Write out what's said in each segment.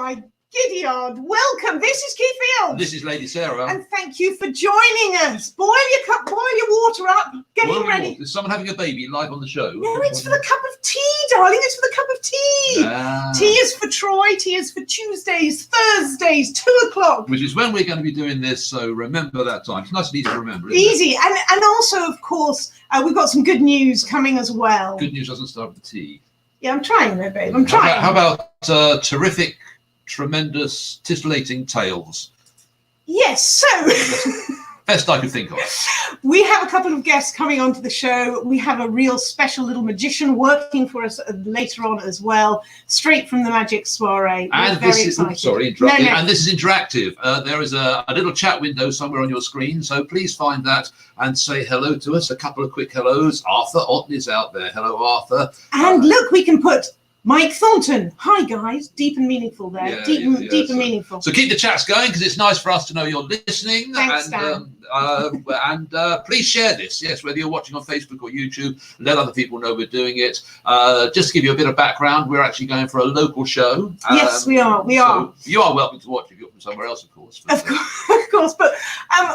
my giddy odd. Welcome. This is Keith Fields. This is Lady Sarah. And thank you for joining us. Boil your cup, boil your water up, getting ready. Is someone having a baby live on the show? No, it's for the cup of tea, darling. It's for the cup of tea. Tea is for Troy. Tea is for Tuesdays, Thursdays, 2 o'clock. Which is when we're going to be doing this, so remember that time. It's nice and easy to remember. Easy. And also, of course, we've got some good news coming as well. Good news doesn't start with the tea. Yeah, I'm trying though, babe. I'm trying. How about terrific, tremendous, titillating tales? Yes, so... Best I could think of. We have a couple of guests coming onto the show. We have a real special little magician working for us later on as well, straight from the Magic Soiree. And this is, sorry, interrupting. No. And this is interactive. There is a little chat window somewhere on your screen, so please find that and say hello to us. A couple of quick hellos. Arthur Otten is out there. Hello, Arthur. And look, we can put Mike Thornton. Hi, guys. Deep and meaningful there. Yeah, deep and meaningful. So keep the chats going because it's nice for us to know you're listening. Thanks, and please share this. Yes, whether you're watching on Facebook or YouTube, let other people know we're doing it. Just to give you a bit of background, we're actually going for a local show. Yes, we are. We are. You are welcome to watch if you're from somewhere else, of course. Of course. But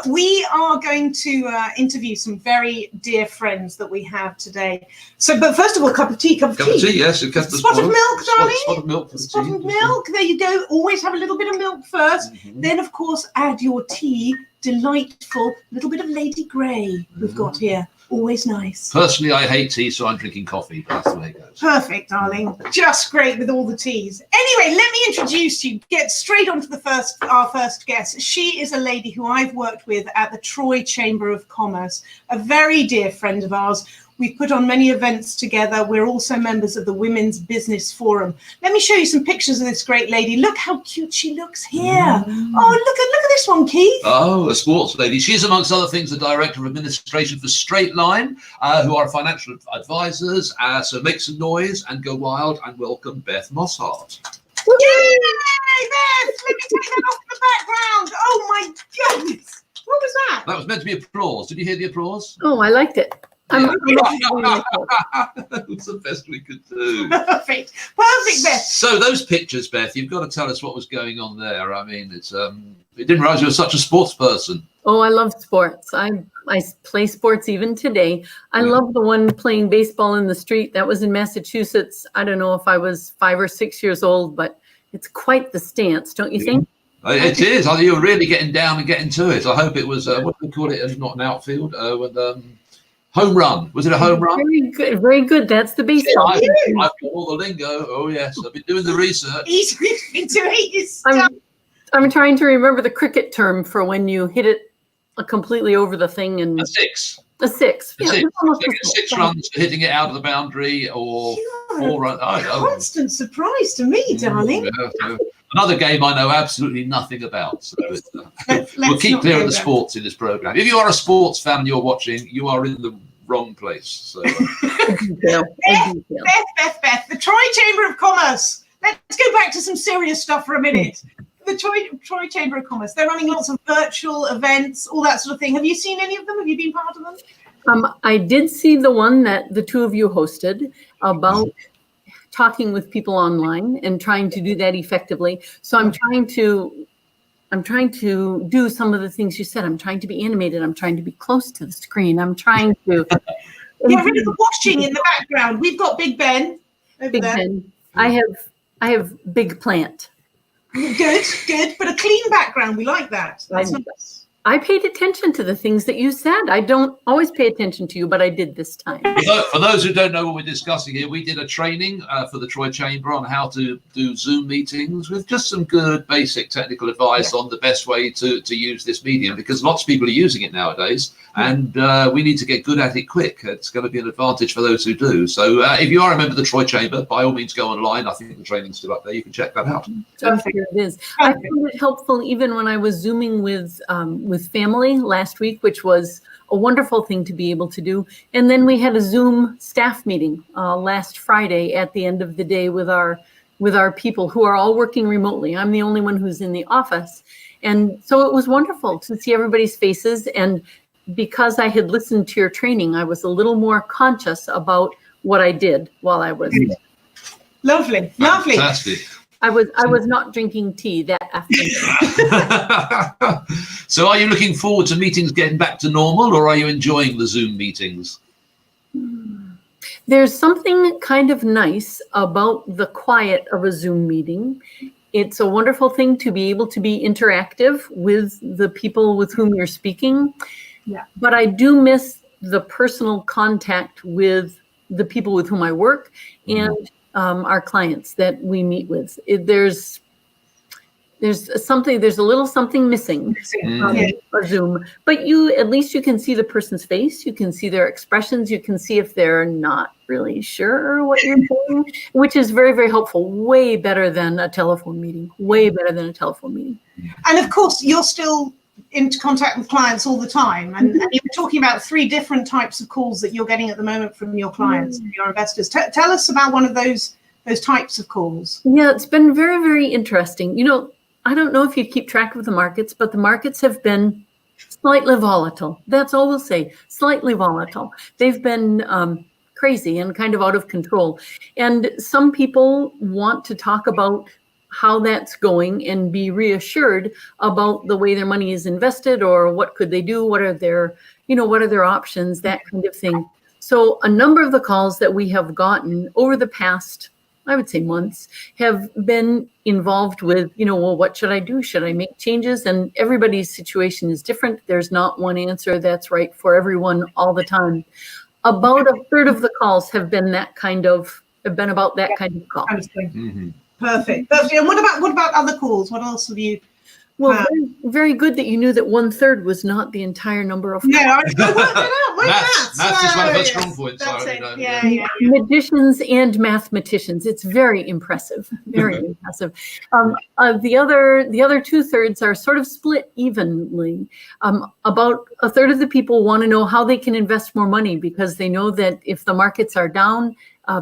we are going to interview some very dear friends that we have today. So, but first of all, cup of tea. Cup of tea, yes. Spot of milk, darling. Spot of milk for the tea. Spot of milk. There you go. Always have a little bit of milk first. Mm-hmm. Then, of course, add your tea. Delightful little bit of Lady Grey we've got here. Always nice. Personally, I hate tea, so I'm drinking coffee. That's the way it goes. Perfect, darling. Just great with all the teas. Anyway, let me introduce you. Get straight on to our first guest. She is a lady who I've worked with at the Troy Chamber of Commerce, a very dear friend of ours. We've put on many events together. We're also members of the Women's Business Forum. Let me show you some pictures of this great lady. Look how cute she looks here. Oh, look at this one, Keith. Oh, a sports lady. She's, amongst other things, the Director of Administration for Straight Line, who are financial advisors. So make some noise and go wild and welcome Beth Mosshart. Yay, Beth! Let me take that off the background. Oh, my goodness. What was that? That was meant to be applause. Did you hear the applause? Oh, I liked it. That's the best we could do. Perfect, Beth. So those pictures, Beth, you've got to tell us what was going on there. I mean, it's we didn't realize you were such a sports person. Oh, I love sports. I play sports even today. I love the one playing baseball in the street. That was in Massachusetts. I don't know if I was 5 or 6 years old, but it's quite the stance, don't you think? It is. You were really getting down and getting to it. I hope it was what do we call it? Not an outfield. Home run. Was it a home run? Very good. Very good. That's the baseball. I've got all the lingo. Oh, yes. I've been doing the research. He's been doing his stuff. I'm trying to remember the cricket term for when you hit it completely over the thing. And a six. A six. Yeah, six runs for hitting it out of the boundary or 4 runs. Constant surprise to me, darling. Yeah. Another game I know absolutely nothing about. So we'll keep clear of the sports in this program. If you are a sports fan and you're watching, you are in the wrong place. So, Beth, the Troy Chamber of Commerce. Let's go back to some serious stuff for a minute. The Troy Chamber of Commerce. They're running lots of virtual events, all that sort of thing. Have you seen any of them? Have you been part of them? I did see the one that the two of you hosted about talking with people online and trying to do that effectively. So I'm trying to do some of the things you said. I'm trying to be animated. I'm trying to be close to the screen. I'm trying to get rid of the watching in the background. We've got Big Ben over there. Ben. I have Big Plant. Good. But a clean background. We like that. That's nice. I paid attention to the things that you said. I don't always pay attention to you, but I did this time. For those who don't know what we're discussing here, we did a training for the Troy Chamber on how to do Zoom meetings with just some good basic technical advice on the best way to use this medium, because lots of people are using it nowadays, and we need to get good at it quick. It's going to be an advantage for those who do. So if you are a member of the Troy Chamber, by all means go online. I think the training's still up there. You can check that out. It is. I found it helpful even when I was Zooming with family last week, which was a wonderful thing to be able to do. And then we had a Zoom staff meeting last Friday at the end of the day with our people who are all working remotely. I'm the only one who's in the office. And so it was wonderful to see everybody's faces. And because I had listened to your training, I was a little more conscious about what I did while I was. Lovely. Fantastic. I was not drinking tea that afternoon. So are you looking forward to meetings getting back to normal, or are you enjoying the Zoom meetings? There's something kind of nice about the quiet of a Zoom meeting. It's a wonderful thing to be able to be interactive with the people with whom you're speaking. Yeah. But I do miss the personal contact with the people with whom I work and our clients that we meet with. There's a little something missing from a Zoom, but at least you can see the person's face, you can see their expressions, you can see if they're not really sure what you're saying, which is very, very helpful. Way better than a telephone meeting. And of course, you're still in contact with clients all the time, and you were talking about 3 different types of calls that you're getting at the moment from your clients, your investors. Tell us about one of those types of calls. Yeah, it's been very, very interesting. I don't know if you keep track of the markets, but the markets have been slightly volatile. That's all we'll say, slightly volatile. They've been crazy and kind of out of control. And some people want to talk about how that's going and be reassured about the way their money is invested, or what could they do, what are their options, that kind of thing. So a number of the calls that we have gotten over the past, I would say, months, have been involved with, well, what should I do? Should I make changes? And everybody's situation is different. There's not one answer that's right for everyone all the time. About a third of the calls have been about that kind of call. Mm-hmm. Perfect. And what about other calls? What else have you? Well, very, very good that you knew that 1/3 was not the entire number of calls. Yeah, I worked it out. Maths is one of her strong points. That's So, it. yeah. Magicians and mathematicians. It's very impressive. Very impressive. The other 2/3 are sort of split evenly. About a third of the people want to know how they can invest more money, because they know that if the markets are down,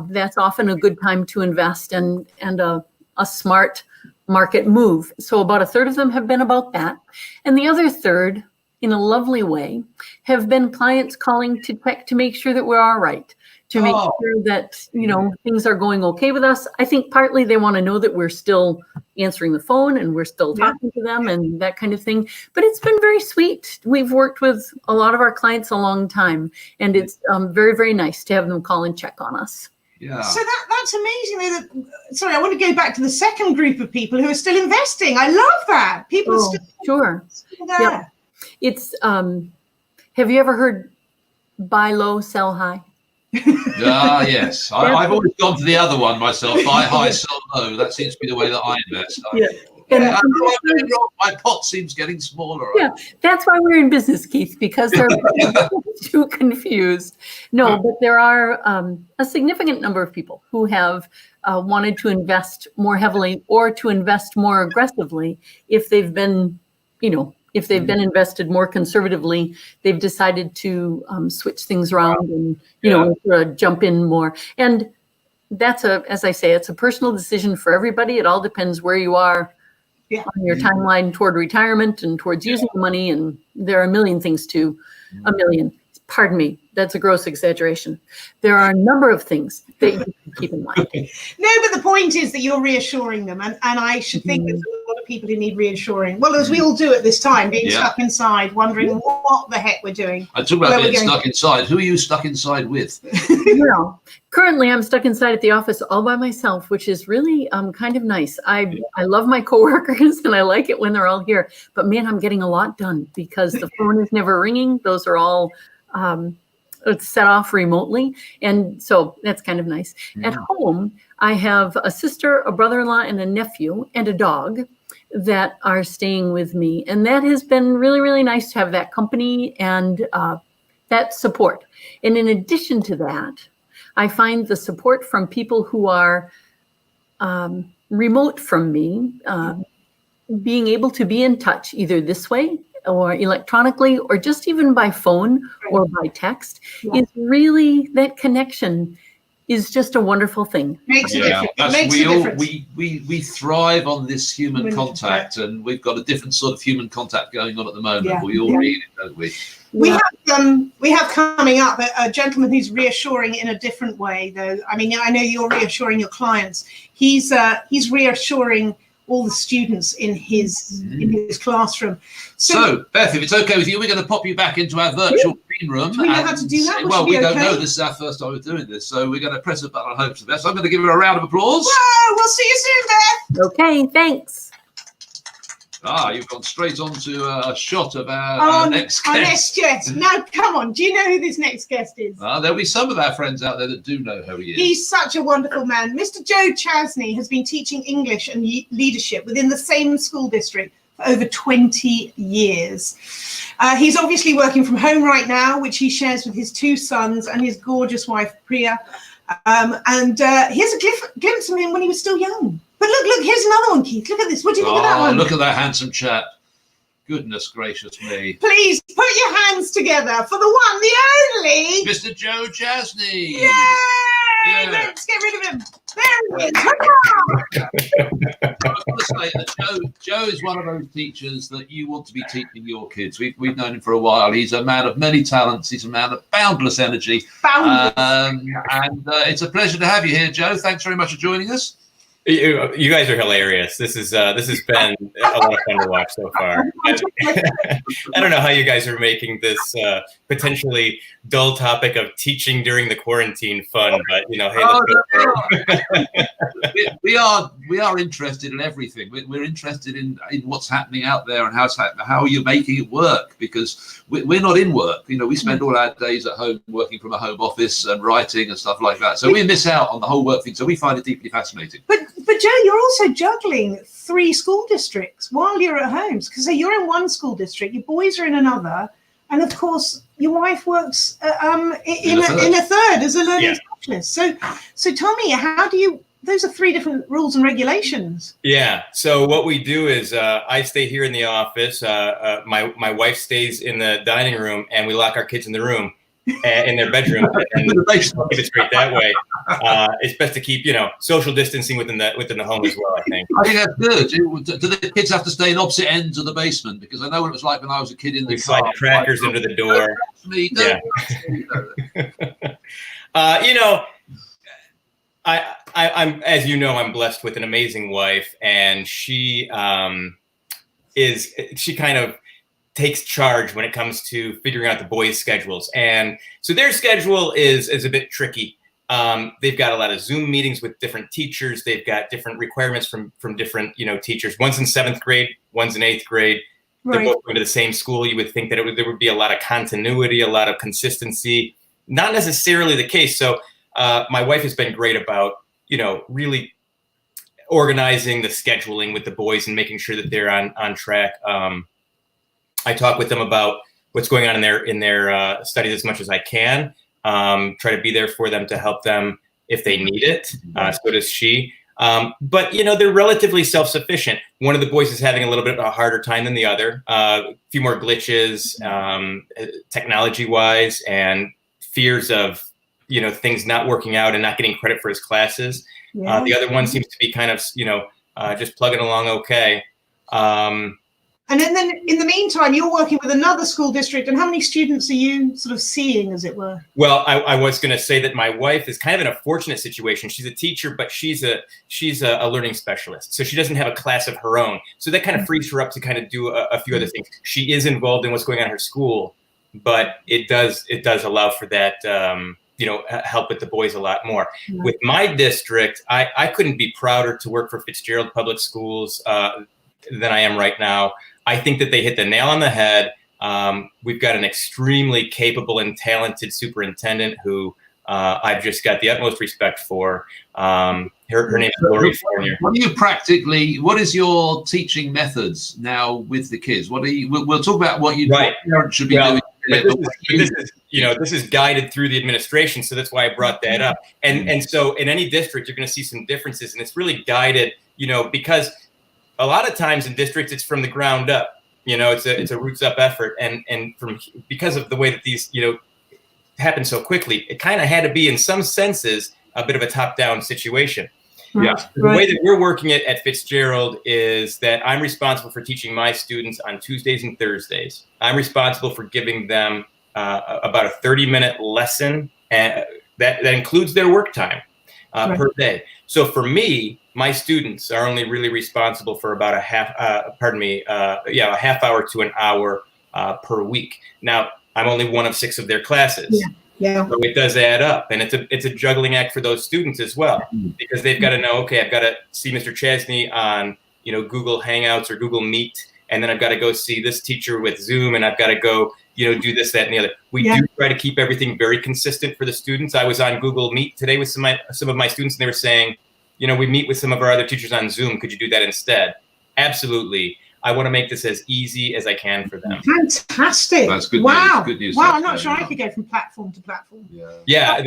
that's often a good time to invest and a smart market move. So about a third of them have been about that. And the other third, in a lovely way, have been clients calling to check to make sure that we're all right, to make sure that, things are going okay with us. I think partly they want to know that we're still answering the phone and we're still talking to them and that kind of thing. But it's been very sweet. We've worked with a lot of our clients a long time, and it's very, very nice to have them call and check on us. Yeah. So that's amazing. Sorry, I want to go back to the second group of people who are still investing. I love that. People are still there. Yep. It's have you ever heard buy low, sell high? Yes. I've always gone for the other one myself. Buy high, sell low. That seems to be the way that I invest. My pot seems getting smaller. Yeah, that's why we're in business, Keith, because they're too confused. No, but there are a significant number of people who have wanted to invest more heavily or to invest more aggressively. If they've been, invested more conservatively, they've decided to switch things around and, jump in more. And that's as I say, it's a personal decision for everybody. It all depends where you are on your timeline toward retirement and towards using the money. And there are a million things pardon me, that's a gross exaggeration. There are a number of things that you can keep in mind. No, but the point is that you're reassuring them. And I should think there's a lot of people who need reassuring. Well, as we all do at this time, being stuck inside, wondering what the heck we're doing. I talk about being stuck inside. Who are you stuck inside with? Currently I'm stuck inside at the office all by myself, which is really kind of nice. I love my coworkers and I like it when they're all here. But man, I'm getting a lot done because the phone is never ringing. Those are all it's set off remotely. And so that's kind of nice. At home, I have a sister, a brother-in-law, and a nephew, and a dog that are staying with me. And that has been really, really nice to have that company and that support. And in addition to that, I find the support from people who are remote from me, being able to be in touch either this way or electronically, or just even by phone or by text, is really, that connection is just a wonderful thing. Makes a Yeah, difference. Makes a difference. we thrive on this human Human contact, and we've got a different sort of human contact going on at the moment. Yeah, We all yeah. need it, don't we? We have coming up a gentleman who's reassuring in a different way, though. I mean, I know you're reassuring your clients. He's reassuring all the students in his classroom. So, Beth, if it's okay with you, we're going to pop you back into our virtual green room. Do we know how to do that? Well, Should we be don't know. okay? This is our first time of doing this, so we're going to press a button and hope for the best. So I'm going to give her a round of applause. Whoa, we'll see you soon, Beth. Okay, thanks. You've gone straight on to a shot of our next Our guest. next guest. Now, come on. Do you know who this next guest is? There'll be some of our friends out there that do know who he is. He's such a wonderful man. Mr. Joe Chasney has been teaching English and leadership within the same school district for over 20 years. He's obviously working from home right now, which he shares with his 2 sons and his gorgeous wife, Priya. And here's a glimpse of him when he was still young. But look, here's another one, Keith. Look at this. What do you think of that one? Look at that handsome chap. Goodness gracious me. Please put your hands together for the one, the only. Mr. Joe Chasney. Yay! Yeah. Let's get rid of him. There he is. Hurrah! I was going to say that Joe is one of those teachers that you want to be teaching your kids. We've known him for a while. He's a man of many talents. He's a man of boundless energy. Boundless. And it's a pleasure to have you here, Joe. Thanks very much for joining us. You guys are hilarious. This has been a lot of fun to watch so far. I don't know how you guys are making this potentially dull topic of teaching during the quarantine fun, but hey, let's go. We are interested in everything. We're interested in what's happening out there and how you're making it work, because we're not in work. We spend all our days at home working from a home office and writing and stuff like that. So we miss out on the whole work thing. So we find it deeply fascinating. But Joe, you're also juggling 3 school districts while you're at home. Because you're in one school district, your boys are in another, and of course your wife works in a third as a learning specialist. So tell me, how do you? Those are 3 different rules and regulations. Yeah. So what we do is I stay here in the office. My wife stays in the dining room, and we lock our kids in the room. In their bedroom, and keep it straight that way. It's best to keep, social distancing within the home as well, I think. I think that's good. Do the kids have to stay in opposite ends of the basement? Because I know what it was like when I was a kid in the car. Slide crackers under the door. I'm as you know, I'm blessed with an amazing wife, and she kind of takes charge when it comes to figuring out the boys' schedules. And so their schedule is a bit tricky. They've got a lot of Zoom meetings with different teachers. They've got different requirements from different, teachers. One's in 7th grade, one's in 8th grade. Right. They're both going to the same school. You would think that there would be a lot of continuity, a lot of consistency. Not necessarily the case. So my wife has been great about, really organizing the scheduling with the boys and making sure that they're on track. I talk with them about what's going on in their studies as much as I can. Try to be there for them to help them if they need it. So does she. But they're relatively self-sufficient. One of the boys is having a little bit of a harder time than the other. A few more glitches, technology-wise, and fears of things not working out and not getting credit for his classes. Yeah. The other one seems to be kind of just plugging along okay. And then in the meantime, you're working with another school district. And how many students are you sort of seeing, as it were? Well, I was going to say that my wife is kind of in a fortunate situation. She's a teacher, but she's a learning specialist. So she doesn't have a class of her own. So that kind of frees her up to kind of do a few other things. She is involved in what's going on in her school, but it does allow for that, help with the boys a lot more. Yeah. With my district, I couldn't be prouder to work for Fitzgerald Public Schools than I am right now. I think that they hit the nail on the head. We've got an extremely capable and talented superintendent who I've just got the utmost respect for. Her name is Lori Fournier. What is your teaching methods now with the kids? We'll talk about what parents should be doing. This is guided through the administration, so that's why I brought that up. And so in any district, you're going to see some differences, and it's really guided, because a lot of times in districts, it's from the ground up. It's a roots up effort, and because of the way that these happen so quickly, it kind of had to be in some senses a bit of a top-down situation. Yeah. The way that we're working it at Fitzgerald is that I'm responsible for teaching my students on Tuesdays and Thursdays. I'm responsible for giving them about a 30-minute lesson, and that includes their work time per day. So for me, my students are only really responsible for about a half hour to an hour per week. Now, I'm only one of 6 of their classes. Yeah. So it does add up, and it's a juggling act for those students as well, because they've got to know, okay, I've got to see Mr. Chesney on, Google Hangouts or Google Meet, and then I've got to go see this teacher with Zoom, and I've got to go, do this, that, and the other. We do try to keep everything very consistent for the students. I was on Google Meet today with some of my students, and they were saying, we meet with some of our other teachers on Zoom. Could you do that instead? Absolutely. I want to make this as easy as I can for them. Fantastic! That's good wow. news. Good news. Wow, I'm not sure I could go from platform to platform. Yeah,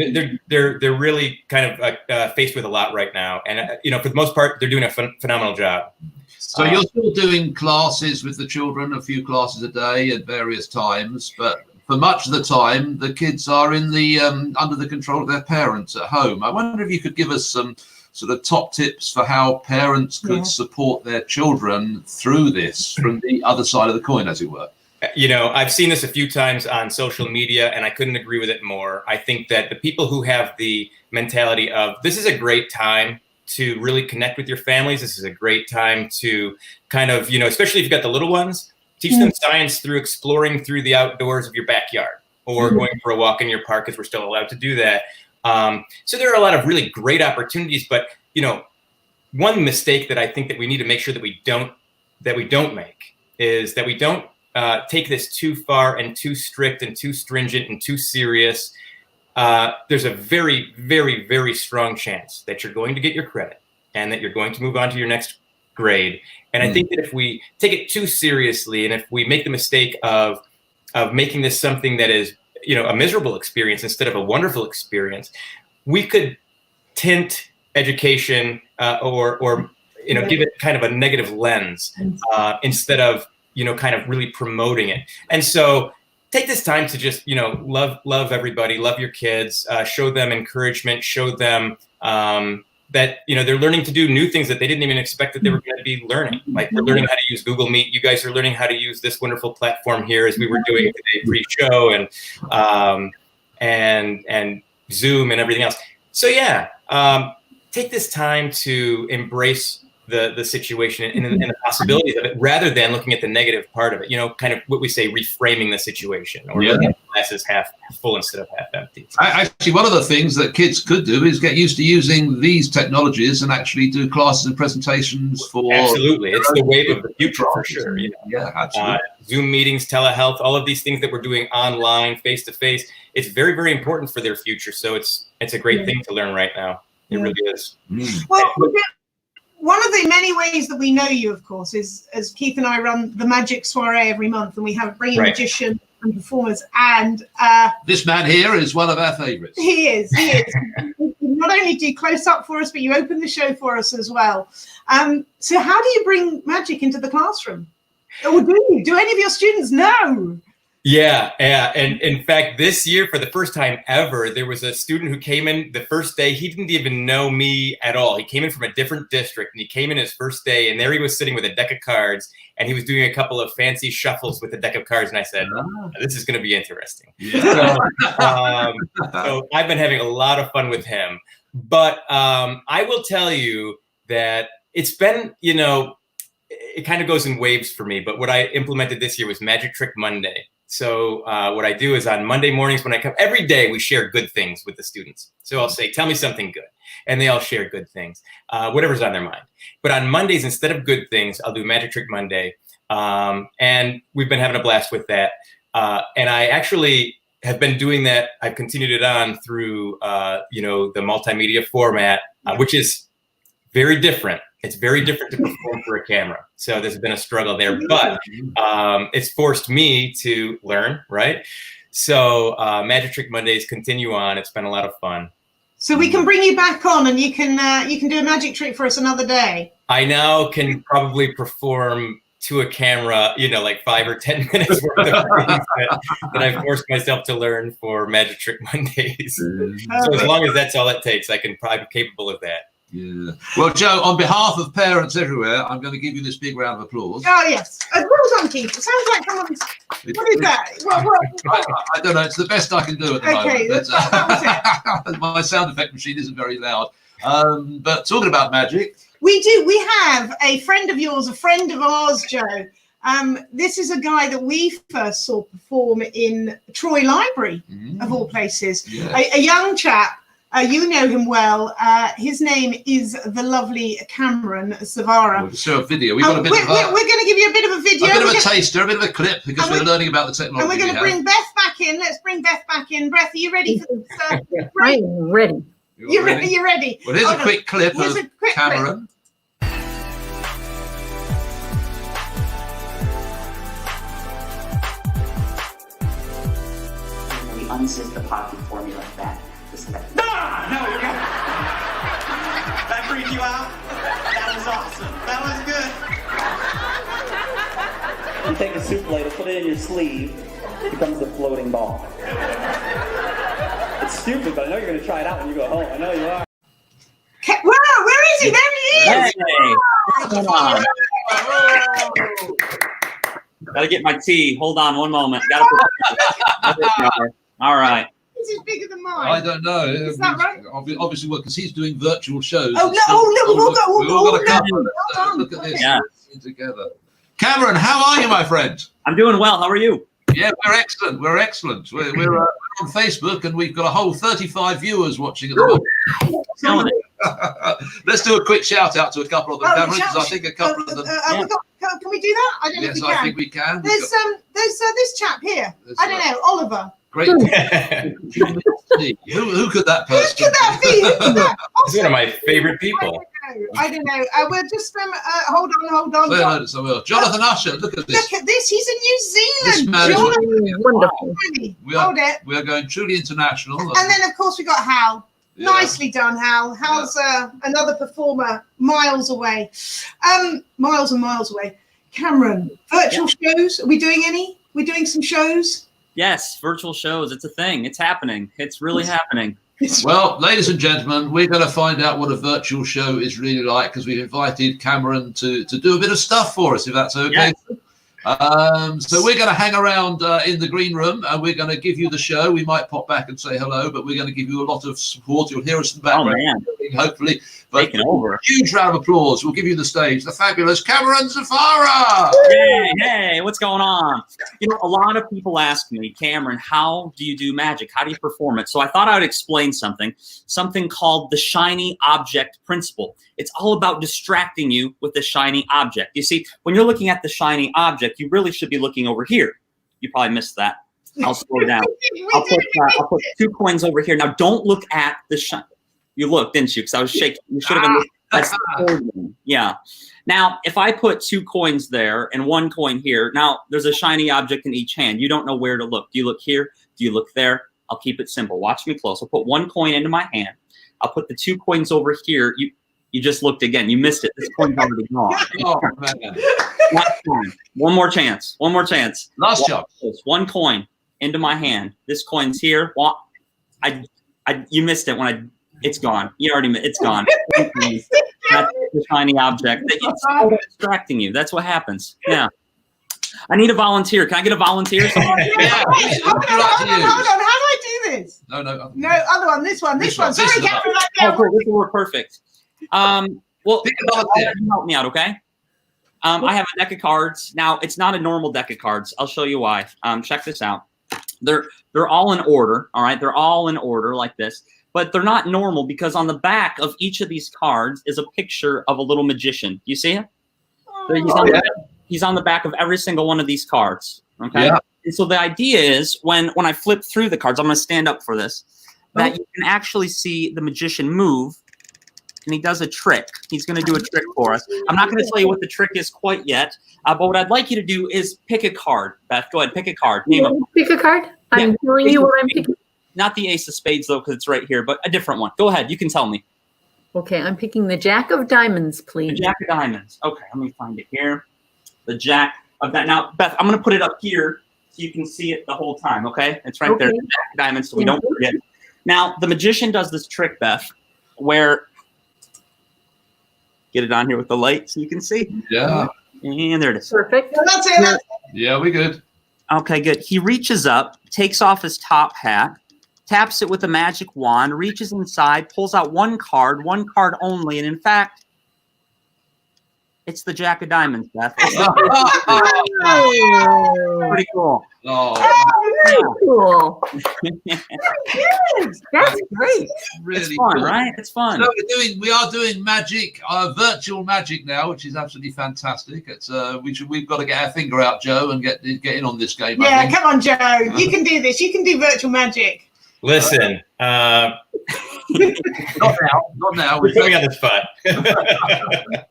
they're really kind of faced with a lot right now, and for the most part, they're doing a phenomenal job. So you're still doing classes with the children, a few classes a day at various times, but for much of the time, the kids are in the under the control of their parents at home. I wonder if you could give us some sort of top tips for how parents could support their children through this from the other side of the coin, as it were. I've seen this a few times on social media, and I couldn't agree with it more. I think that the people who have the mentality of this is a great time to really connect with your families. This is a great time to kind of, especially if you've got the little ones, teach them science through exploring through the outdoors of your backyard or going for a walk in your park, because we're still allowed to do that. So there are a lot of really great opportunities, but one mistake that I think that we need to make sure that we don't make is that we don't take this too far and too strict and too stringent and too serious. There's a very, very, very strong chance that you're going to get your credit and that you're going to move on to your next grade. And I think that if we take it too seriously, and if we make the mistake of making this something that is a miserable experience instead of a wonderful experience, we could tint education or give it kind of a negative lens instead of kind of really promoting it. And so take this time to just love everybody, love your kids, show them encouragement, show them that they're learning to do new things that they didn't even expect that they were going to be learning. Like we're learning how to use Google Meet. You guys are learning how to use this wonderful platform here, as we were doing today pre-show, and Zoom and everything else. So take this time to embrace the situation and the possibilities of it, rather than looking at the negative part of it. Kind of what we say, reframing the situation, or looking at the glasses half full instead of half empty. Actually, one of the things that kids could do is get used to using these technologies and actually do classes and presentations for. Absolutely, it's the wave of the future for sure. Yeah, absolutely. Zoom meetings, telehealth, all of these things that we're doing online, face to face. It's very, very important for their future. So it's a great thing to learn right now. It really is. Well, one of the many ways that we know you, of course, is as Keith and I run the Magic Soiree every month, and we have brilliant magicians and performers. And this man here is one of our favourites. He is. You not only do close up for us, but you open the show for us as well. So how do you bring magic into the classroom? Or do any of your students know? Yeah. And in fact, this year, for the first time ever, there was a student who came in the first day. He didn't even know me at all. He came in from a different district, and he came in his first day, and there he was sitting with a deck of cards, and he was doing a couple of fancy shuffles with the deck of cards. And I said, this is going to be interesting. Yeah. So I've been having a lot of fun with him. But I will tell you that it's been, it kind of goes in waves for me. But what I implemented this year was Magic Trick Monday. So what I do is on Monday mornings when I come, every day we share good things with the students. So I'll say, tell me something good. And they all share good things, whatever's on their mind. But on Mondays, instead of good things, I'll do Magic Trick Monday. And we've been having a blast with that. And I actually have been doing that. I've continued it on through, the multimedia format, which is very different. It's very different to perform for a camera. So there's been a struggle there, but it's forced me to learn, right? So Magic Trick Mondays continue on. It's been a lot of fun. So we can bring you back on, and you can do a magic trick for us another day. I now can probably perform to a camera, like 5 or 10 minutes worth of things that I've forced myself to learn for Magic Trick Mondays. So as long as that's all it takes, I can probably be capable of that. Yeah. Well, Joe, on behalf of parents everywhere, I'm going to give you this big round of applause. Oh, yes. Well done, Keith. It sounds like someone's... What is that? I don't know. It's the best I can do at the Okay, moment. that was it. My sound effect machine isn't very loud. But talking about magic... We do. We have a friend of yours, a friend of ours, Joe. This is a guy that we first saw perform in Troy Library, of all places. Yes. A young chap. You know him well. His name is the lovely Cameron Zavara. We'll show a video. We've got a bit we're going to give you a bit of a video. A bit of a taster, a bit of a clip, because we're learning about the technology. And we're going to bring Beth back in. Let's bring Beth back in. Beth, are you ready for this? I'm ready. You're ready. Well, here's a quick clip of Cameron. We unsist the pocket formula back. No, you got that freaked you out? That was awesome. That was good. You take a soup ladle, put it in your sleeve, it becomes a floating ball. It's stupid, but I know you're going to try it out when you go home. I know you are. Wow, where is he? There he is! Hey, come on. Gotta get my tea. Hold on one moment. All right. This is bigger than mine. I don't know. Is that right? Obviously, well, because he's doing virtual shows. Oh, look, we've all got a couple. Look at this. Yeah. Together. Cameron, how are you, my friend? I'm doing well. How are you? Yeah, we're excellent. We're excellent. We're on Facebook, and we've got a whole 35 viewers watching at the moment. Let's do a quick shout out to a couple of them, Cameron, because I think a couple of them. Can we do that? I don't know if we can. I think we can. There's this chap here. I don't know, Oliver. Great. Who could that person? Who could that be? He's one of my favorite people. I don't know. We're just hold on. Say hello to someone else. Jonathan Usher, look at this. Look at this. He's in New This Zealand. man is Wonderful. Hold it. We are going truly international. And then, of course, we got Hal. Yeah. Nicely done, Hal. Hal's another performer miles away. Miles and miles away. Cameron, virtual shows. Are we doing any? We're doing some shows. Yes, virtual shows. It's a thing. It's happening. It's really happening. Well, ladies and gentlemen, we're going to find out what a virtual show is really like, because we've invited Cameron to do a bit of stuff for us, if that's okay. Yes. So we're going to hang around in the green room, and we're going to give you the show. We might pop back and say hello, but we're going to give you a lot of support. You'll hear us in the background, hopefully. But Taking over. Huge round of applause. We'll give you the stage. The fabulous Cameron Zavara. Hey, what's going on? A lot of people ask me, Cameron, how do you do magic? How do you perform it? So I thought I would explain something called the shiny object principle. It's all about distracting you with the shiny object. You see, when you're looking at the shiny object, you really should be looking over here. You probably missed that. I'll slow down. I'll put 2 coins over here. Now, don't look at the shiny. You looked, didn't you? Because I was shaking. You should have been looking. That's the third one. Yeah. Now, if I put 2 coins there and 1 coin here, now there's a shiny object in each hand. You don't know where to look. Do you look here? Do you look there? I'll keep it simple. Watch me close. I'll put 1 coin into my hand. I'll put the 2 coins over here. You just looked again. You missed it. This coin's already gone. Oh, man. One more chance. Last shot. 1 coin into my hand. This coin's here. You missed it when it's gone. It's gone. That's the shiny object. It's so distracting you. That's what happens. Yeah. I need a volunteer. Can I get a volunteer? Hold on. How do I do this? No, other one. This one. Sorry, Cameron. Cool. This will work perfect. Well, help me out, okay? I have a deck of cards. Now, it's not a normal deck of cards. I'll show you why. Check this out. They're all in order, all right? They're all in order like this. But they're not normal because on the back of each of these cards is a picture of a little magician. You see it? He's on the back of every single one of these cards, okay? Yeah. And so the idea is when I flip through the cards, I'm going to stand up for this, that you can actually see the magician move. And he does a trick. He's going to do a trick for us. I'm not going to tell you what the trick is quite yet, but what I'd like you to do is pick a card. Beth, go ahead, pick a card. Pick a card? I'm telling you what I'm picking. Not the ace of spades, though, because it's right here, but a different one. Go ahead. You can tell me. Okay, I'm picking the Jack of Diamonds, please. The Jack of Diamonds. Okay, let me find it here. the Jack of that. Now, Beth, I'm going to put it up here so you can see it the whole time, okay? It's right there, the Jack of Diamonds, so we don't forget. Now, the magician does this trick, Beth, where, get it on here with the light so you can see. Yeah. And there it is. Perfect. That's it. Yeah, we're good. Okay, good. He reaches up, takes off his top hat, taps it with a magic wand, reaches inside, pulls out one card only, and in fact, it's the Jack of Diamonds, Beth. Pretty cool. Oh, Cool. That's great. really It's fun, cool. right? It's fun. So we are doing magic, virtual magic now, which is absolutely fantastic. It's we've got to get our finger out, Joe, and get in on this game. I Yeah, think. come on, Joe. You can do this. You can do virtual magic. Listen, Not now. we're coming on the spot.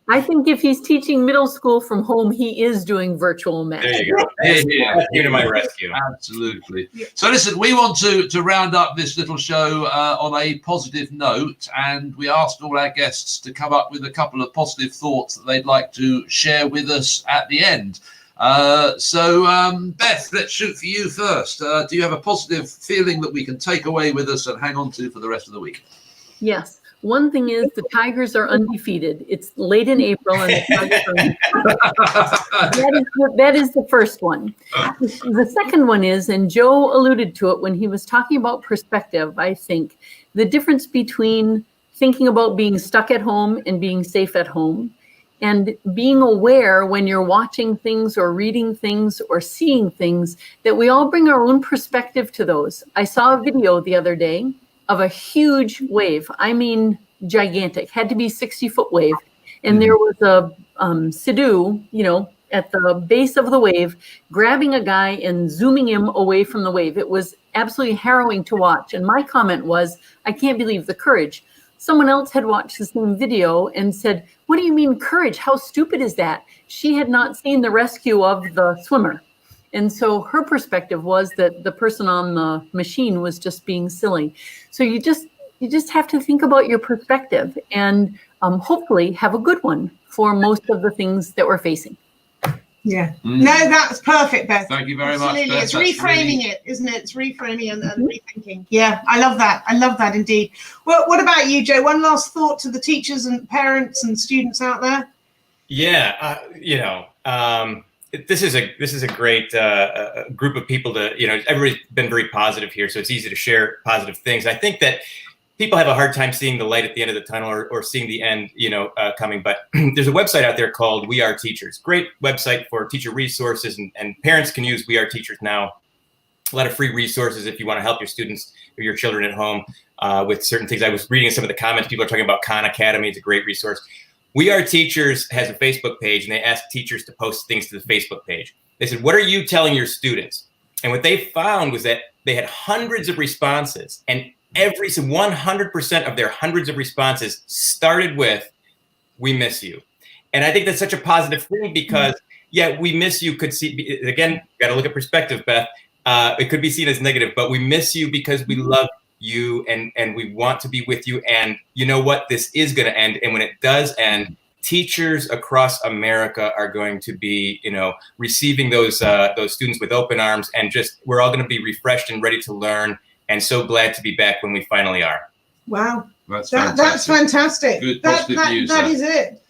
I think if he's teaching middle school from home, he is doing virtual There magic. you go. Yeah. You to my rescue. Absolutely. So listen, we want to round up this little show on a positive note, and we asked all our guests to come up with a couple of positive thoughts that they'd like to share with us at the end. Beth, let's shoot for you first. Do you have a positive feeling that we can take away with us and hang on to for the rest of the week? Yes. One thing is the Tigers are undefeated. It's late in April, and the Tigers are that is the first one. The second one is, and Joe alluded to it when he was talking about perspective, I think, the difference between thinking about being stuck at home and being safe at home, and being aware when you're watching things or reading things or seeing things that we all bring our own perspective to those. I saw a video the other day of a huge wave. I mean, gigantic, had to be 60-foot wave. And there was a Sidhu, at the base of the wave, grabbing a guy and zooming him away from the wave. It was absolutely harrowing to watch. And my comment was, I can't believe the courage. Someone else had watched the same video and said, what do you mean courage? How stupid is that? She had not seen the rescue of the swimmer. And so her perspective was that the person on the machine was just being silly. So you just have to think about your perspective and hopefully have a good one for most of the things that we're facing. Yeah. No, that's perfect, Beth. Thank you very much, Absolutely. Beth. It's That's reframing really- it, isn't it? It's reframing and rethinking. Yeah, I love that. I love that indeed. Well, what about you, Joe? One last thought to the teachers and parents and students out there? Yeah, this is a great group of people to, everybody's been very positive here, so it's easy to share positive things. I think that people have a hard time seeing the light at the end of the tunnel or seeing the end, coming. But there's a website out there called We Are Teachers. Great website for teacher resources, and parents can use We Are Teachers now. A lot of free resources if you want to help your students or your children at home with certain things. I was reading some of the comments. People are talking about Khan Academy. It's a great resource. We Are Teachers has a Facebook page, and they asked teachers to post things to the Facebook page. They said, what are you telling your students? And what they found was that they had hundreds of responses, and 100% of their hundreds of responses started with, we miss you. And I think that's such a positive thing because, we miss you could see, again, got to look at perspective, Beth. It could be seen as negative, but we miss you because we love you and we want to be with you. And you know what? This is going to end. And when it does end, teachers across America are going to be, receiving those students with open arms, and we're all going to be refreshed and ready to learn. And so glad to be back when we finally are. Wow. That's That's fantastic. Good positive news. That is it.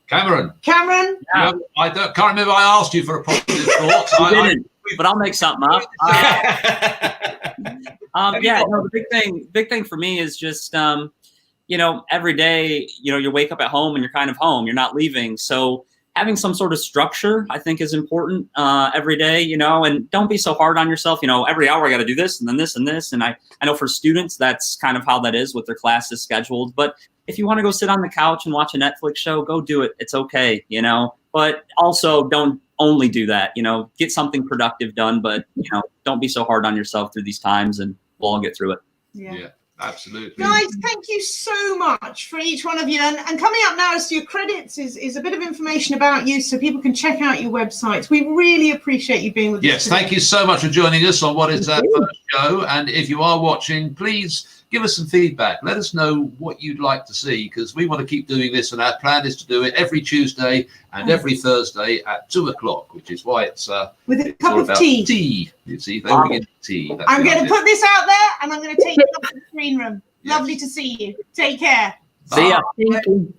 Cameron. Cameron? Yeah. I can't remember I asked you for a positive thought. You didn't, but I'll make something up. The big thing for me is just, every day, you wake up at home and you're kind of home. You're not leaving. So having some sort of structure, I think, is important every day, and don't be so hard on yourself. Every hour I got to do this and then this and this. And I know for students, that's kind of how that is with their classes scheduled. But if you want to go sit on the couch and watch a Netflix show, go do it. It's okay, but also don't only do that, get something productive done, but, don't be so hard on yourself through these times, and we'll all get through it. Yeah, absolutely. Guys, thank you so much for each one of you. And coming up now as to your credits is a bit of information about you so people can check out your websites. We really appreciate you being with us. Yes, today. thank you so much for joining us on what is our first show. And if you are watching, please give us some feedback. Let us know what you'd like to see, because we want to keep doing this, and our plan is to do it every Tuesday and every Thursday at 2:00, which is why it's with a it's cup all of about tea. Tea. You see, they all begin with tea. That's I'm the going to idea. put this out there, and I'm going to take you up to the green room. Yes. Lovely to see you. Take care. See ya. Bye. Thank you.